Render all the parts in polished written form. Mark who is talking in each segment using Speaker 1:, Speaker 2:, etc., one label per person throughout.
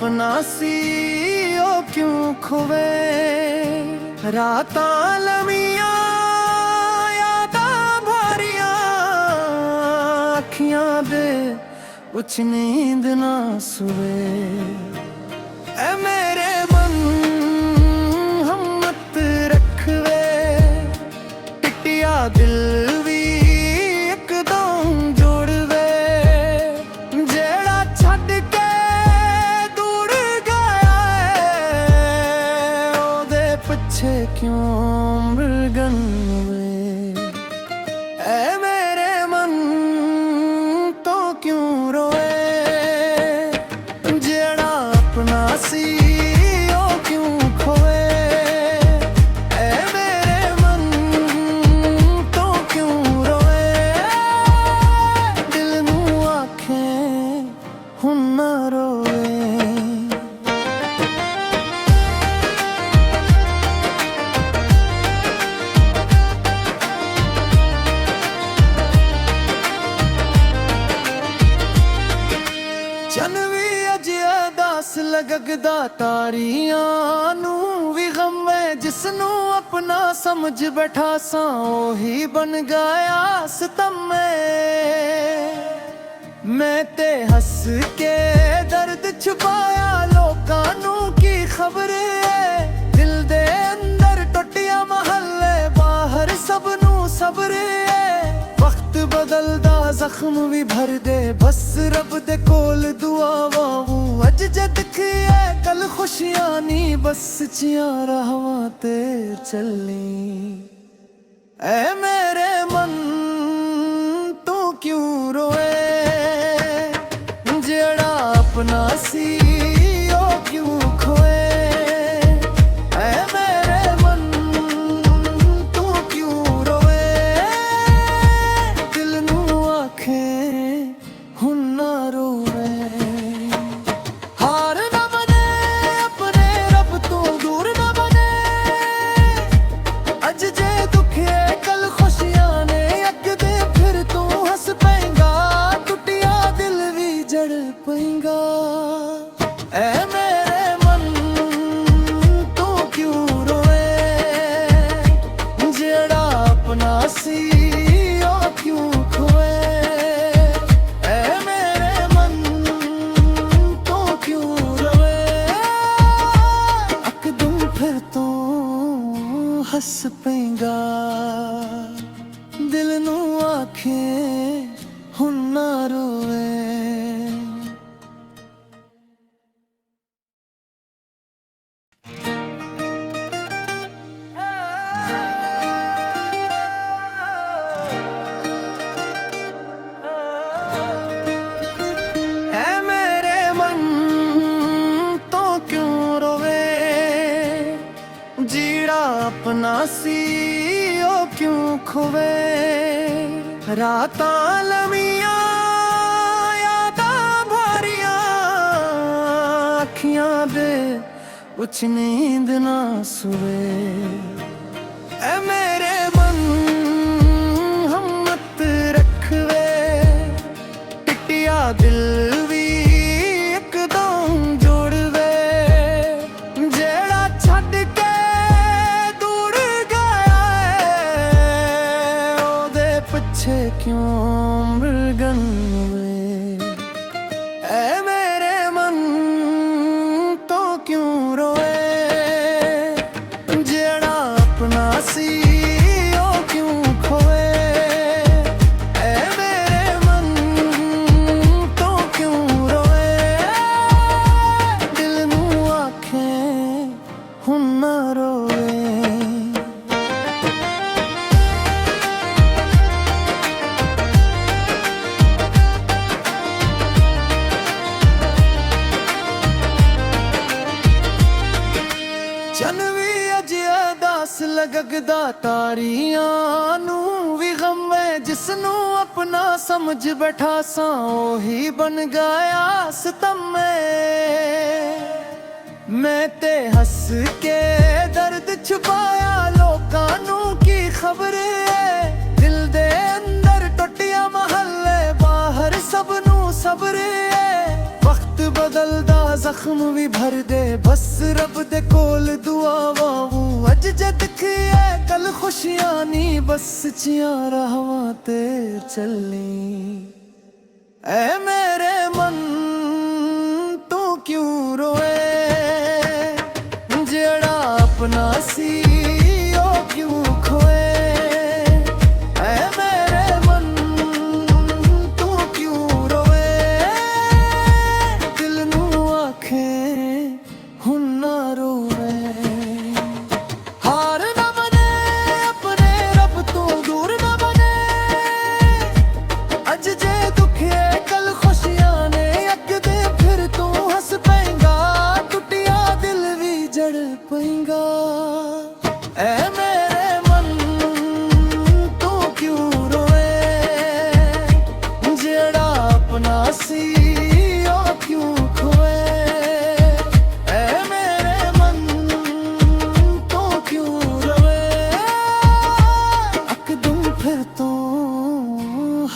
Speaker 1: अपना सी ओ क्यों खोवे रातां लमियां यादां भारियां अखियां दे कुछ नींद ना सुवे ऐ मेरे मन हिम्मत रखवे टिटिया दिल भी एकदम जोड़वे जेड़ा छड़ के दूर गया है ओदे पिछे क्यों मृगन वे ऐ मेरे मन तो क्यों रोए जेड़ा अपना सी ओ क्यों खोए ऐ मेरे मन तो क्यों रोए दिल नू आखे हुन ना रोए चन भी अज अदास लगदा तारियां नू भी गम है जिसनू अपना समझ बैठा सा ओही बन गया सितम मैं ते हंस के दर्द छुपाया लोकां नू की खबर है दिल दे अंदर टुटिया महल्ले बाहर सब नू सब्र है वक्त बदलदा जख्म भी भर दे बस रब दे कोल दुआ वाहूं अज जद के कल खुशियां नी बस चियां रहवां ते चली ऐ मेरे मन तू क्यों रोए जेड़ा अपना सी ओ क्यों खोए ऐ मेरे मन तू क्यों रोए दिल नू आखे हुन ना रोए हार ना बने अपने रब तू दूर ना बने अज जे दुखे कल खुशियां ने अग दे फिर तू हंस पेगा टुटिया दिल भी जड़ पेगा ऐ मेरे मन तू क्यों रोए जेड़ा अपना सी ओ क्यों खोए ऐ मेरे मन तू क्यों रोए अकदम फिर तू हंस पेगा दिल नू आखे हुन ना रोए ऐ मेरे मन तो क्यों रोवे जीड़ा अपना सी ओ क्यों खोवे रातां लमियां यादां भारियां अखियां दे कुछ नींद ना सुवे ऐ मेरे मन हिम्मत रखवे टिटिया दिल भी एकदम जोड़वे जेड़ा छड़ के दूर गया है ओदे पिछे क्यों मृगन वे ऐ मेरे मन तो क्यों रोए जेड़ा अपना सी ओ क्यों खोए ऐ मेरे मन तो क्यों रोए दिल नू आखे हुन ना रोए चन भी अज अदास लगदा तारियां नू भी गम है जिसनू अपना समझ बैठा सा ओही बन गया सितम मैं ते हंस के दर्द छुपाया लोकां नू की खबर है दिल दे अंदर टुटिया महल्ले बाहर सब नू सब्र है वक्त बदलदा ਜ਼ਖਮ ਵੀ ਭਰ ਦੇ ਬਸ ਰੱਬ ਦੇ ਕੋਲ ਦੁਆਵਾਂ ਅੱਜ ਜਦ ਖਿਆ ਕੱਲ ਖੁਸ਼ੀਆਂ ਨੀ ਬਸ ਚਿਆਂ ਰਾਹਾਂ ਤੇ ਚੱਲੀ ਐ ਮੇਰੇ ਮਨ ਤੂੰ ਕਿਉਂ ਰੋਏ ਜਿਹੜਾ ਆਪਣਾ ਸੀ ਉਹ ਕਿਉਂ ਖੋਏ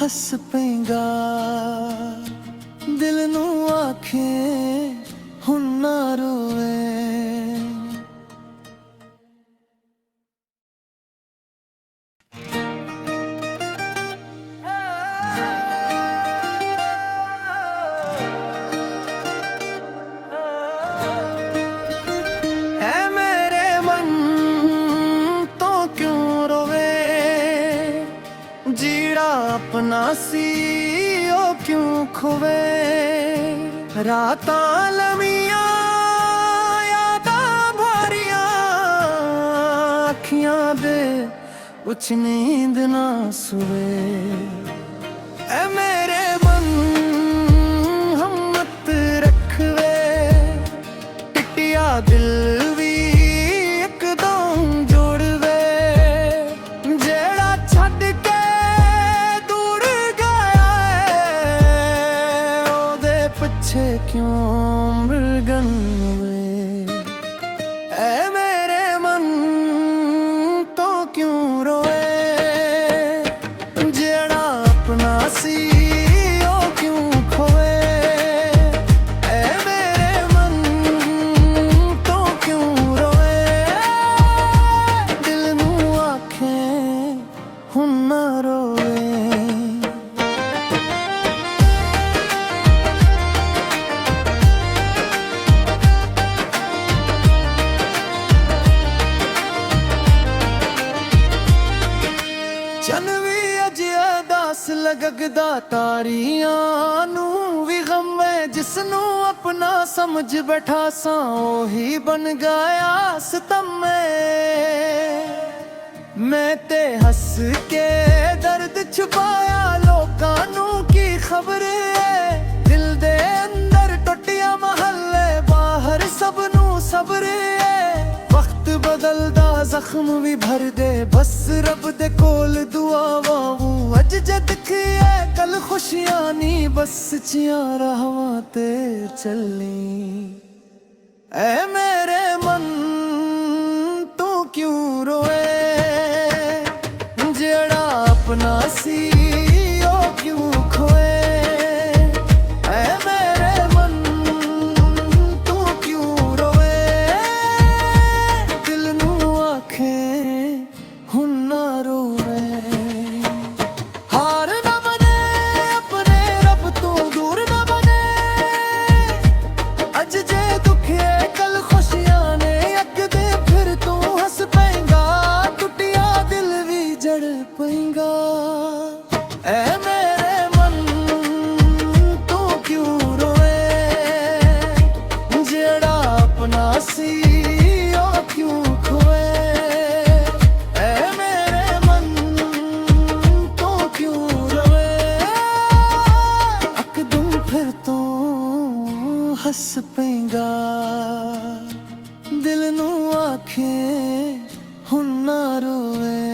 Speaker 1: हस पेगा दिल नू आखे हुन ना रोवे अपना सी ओ क्यों खोवे रातां लमियां यादां भरियां अखियां दे कुछ नींद ना सुवे ऐ मेरे मन हिम्मत रखवे टिटिया दिल भी एकदम जोड़वे जेड़ा छड़ के क्यों मृगन हुए ऐ मेरे मन तो क्यों रोए जेड़ा अपना सी ओ क्यों खोए ऐ मेरे मन तो क्यों रोए दिल नू आखे हुन ना रोए चन भी अजिया दास लगदा तारियां नू भी गम है जिसनू अपना समझ बैठा सा ओही बन गया सितम मैं ते हस के दर्द छुपाया लोकां नू की खबर है दिल दे अंदर टुटिया महल्ले बाहर सब नू सब्र है वक्त बदलदा जख्म भी भर दे बस रब दे कोल दुआवां अज जद खिया कल खुशियां नी बस चियां राहां ते चली ऐ मेरे मन तू क्यों रोए जेड़ा अपना सी ओ क्यों खोए हस पेगा दिल नू आखे हुन ना रोवे।